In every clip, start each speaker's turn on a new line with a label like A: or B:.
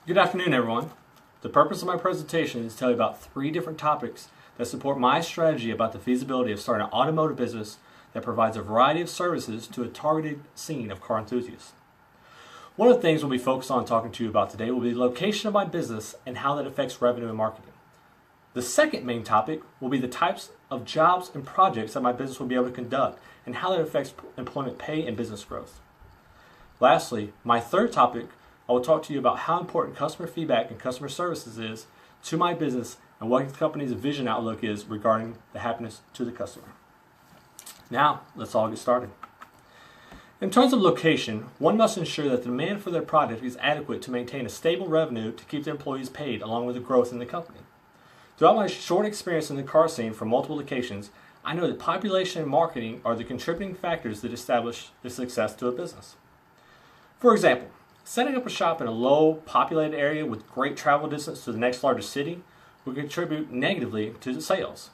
A: Good afternoon, everyone. The purpose of my presentation is to tell you about 3 different topics that support my strategy about the feasibility of starting an automotive business that provides a variety of services to a targeted scene of car enthusiasts. One of the things we'll be focused on talking to you about today will be the location of my business and how that affects revenue and marketing. The second main topic will be the types of jobs and projects that my business will be able to conduct and how that affects employment pay and business growth. Lastly, my third topic, I will talk to you about how important customer feedback and customer services is to my business and what the company's vision outlook is regarding the happiness to the customer. Now, let's all get started. In terms of location, one must ensure that the demand for their product is adequate to maintain a stable revenue to keep the employees paid along with the growth in the company. Throughout my short experience in the car scene from multiple locations, I know that population and marketing are the contributing factors that establish the success to a business. For example, setting up a shop in a low populated area with great travel distance to the next largest city would contribute negatively to the sales.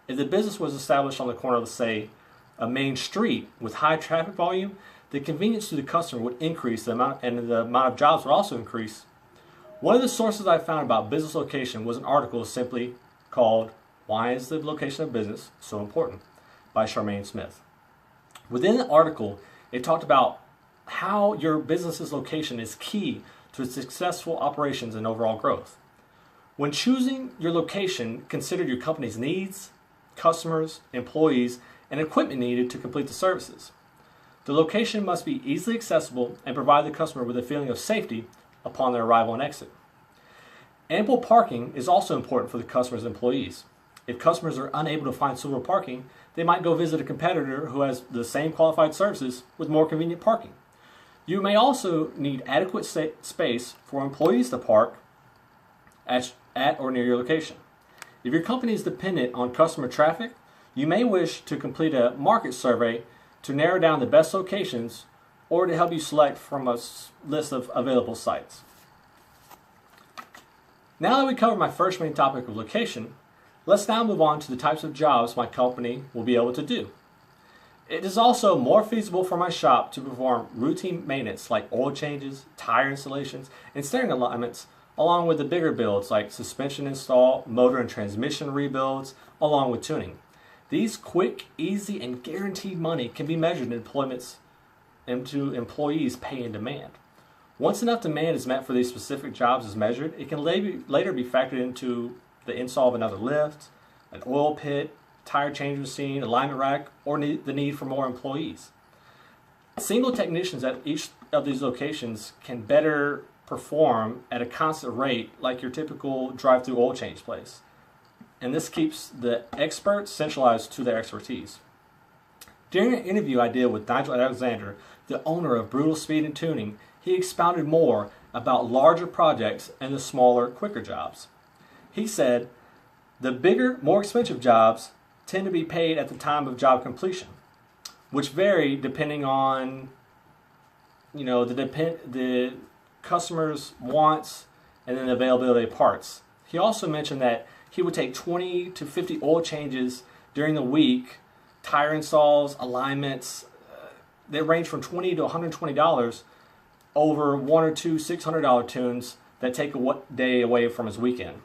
A: If the business was established on the corner of, say, a main street with high traffic volume, the convenience to the customer would increase, and the amount of jobs would also increase. One of the sources I found about business location was an article simply called "Why is the Location of Business So Important?" by Charmaine Smith. Within the article, it talked about how your business's location is key to successful operations and overall growth. When choosing your location, consider your company's needs, customers, employees, and equipment needed to complete the services. The location must be easily accessible and provide the customer with a feeling of safety upon their arrival and exit. Ample parking is also important for the customer's employees. If customers are unable to find suitable parking, they might go visit a competitor who has the same qualified services with more convenient parking. You may also need adequate space for employees to park at or near your location. If your company is dependent on customer traffic, you may wish to complete a market survey to narrow down the best locations or to help you select from a list of available sites. Now that we covered my first main topic of location, let's now move on to the types of jobs my company will be able to do. It is also more feasible for my shop to perform routine maintenance like oil changes, tire installations, and steering alignments, along with the bigger builds like suspension install, motor and transmission rebuilds, along with tuning. These quick, easy, and guaranteed money can be measured into employees' pay and demand. Once enough demand is met for these specific jobs is measured, it can later be factored into the install of another lift, an oil pit, tire change machine, alignment rack, or the need for more employees. Single technicians at each of these locations can better perform at a constant rate like your typical drive-through oil change place. And this keeps the experts centralized to their expertise. During an interview I did with Nigel Alexander, the owner of Brutal Speed and Tuning, he expounded more about larger projects and the smaller, quicker jobs. He said, the bigger, more expensive jobs tend to be paid at the time of job completion, which vary depending on the customer's wants and then the availability of parts. He also mentioned that he would take 20 to 50 oil changes during the week, tire installs, alignments, that range from $20 to $120 over 1 or 2 $600 tunes that take a day away from his weekend.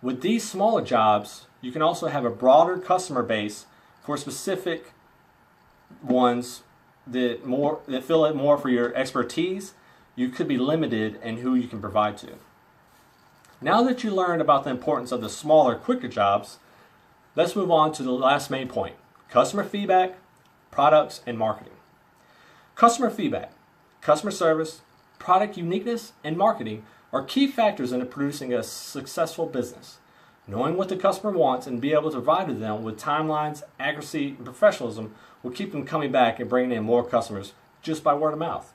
A: With these smaller jobs, you can also have a broader customer base for specific ones that fill it more for your expertise. You could be limited in who you can provide to. Now that you learned about the importance of the smaller, quicker jobs, let's move on to the last main point: customer feedback, products, and marketing. Customer feedback, customer service, product uniqueness, and marketing are key factors in producing a successful business. Knowing what the customer wants and be able to provide to them with timelines, accuracy, and professionalism will keep them coming back and bringing in more customers just by word of mouth.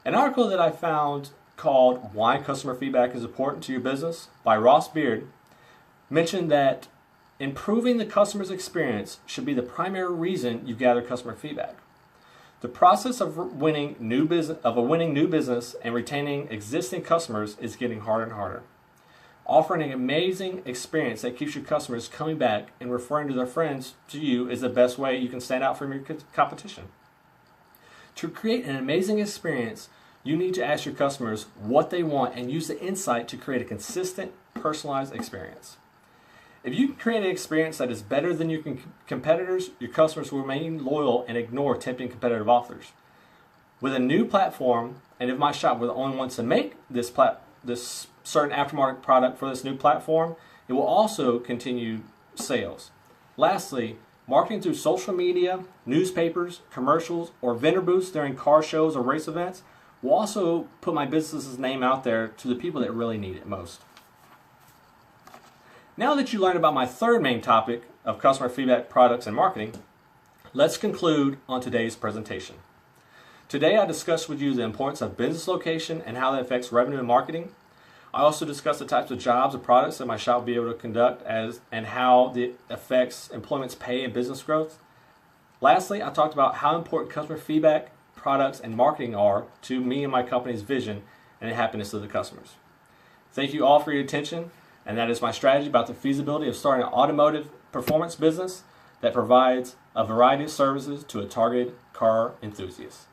A: An article that I found called "Why Customer Feedback is Important to Your Business" by Ross Beard mentioned that improving the customer's experience should be the primary reason you gather customer feedback. The process of winning new business and retaining existing customers is getting harder and harder. Offering an amazing experience that keeps your customers coming back and referring to their friends to you is the best way you can stand out from your competition. To create an amazing experience, You need to ask your customers what they want and use the insight to create a consistent, personalized experience. If you can create an experience that is better than your competitors, your customers will remain loyal and ignore tempting competitive offers. With a new platform, and if my shop were the only ones to make this certain aftermarket product for this new platform, it will also continue sales. Lastly, marketing through social media, newspapers, commercials, or vendor booths during car shows or race events will also put my business's name out there to the people that really need it most. Now that you learned about my third main topic of customer feedback, products, and marketing, let's conclude on today's presentation. Today I discussed with you the importance of business location and how that affects revenue and marketing. I also discussed the types of jobs and products that my shop will be able to conduct and how it affects employment's pay and business growth. Lastly, I talked about how important customer feedback, products, and marketing are to me and my company's vision and the happiness of the customers. Thank you all for your attention, and that is my strategy about the feasibility of starting an automotive performance business that provides a variety of services to a targeted car enthusiast.